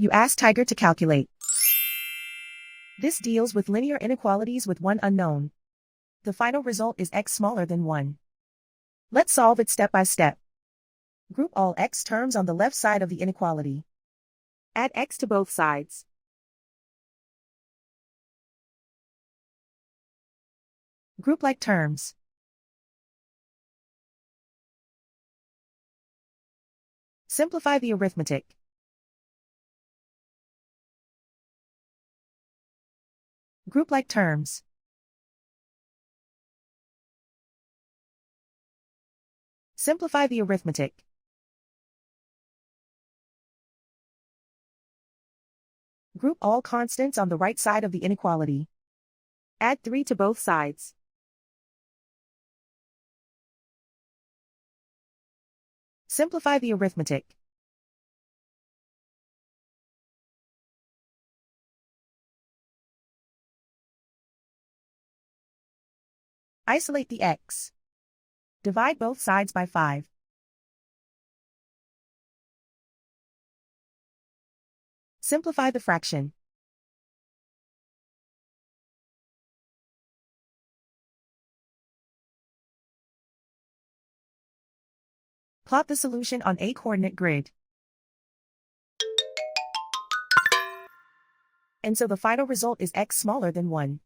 You ask Tiger to calculate. This deals with linear inequalities with one unknown. The final result is x smaller than 1. Let's solve it step by step. Group all x terms on the left side of the inequality. Add x to both sides. Group like terms. Simplify the arithmetic. Group like terms. Simplify the arithmetic. Group all constants on the right side of the inequality. Add 3 to both sides. Simplify the arithmetic. Isolate the x. Divide both sides by 5. Simplify the fraction. Plot the solution on a coordinate grid. And so the final result is x smaller than 1.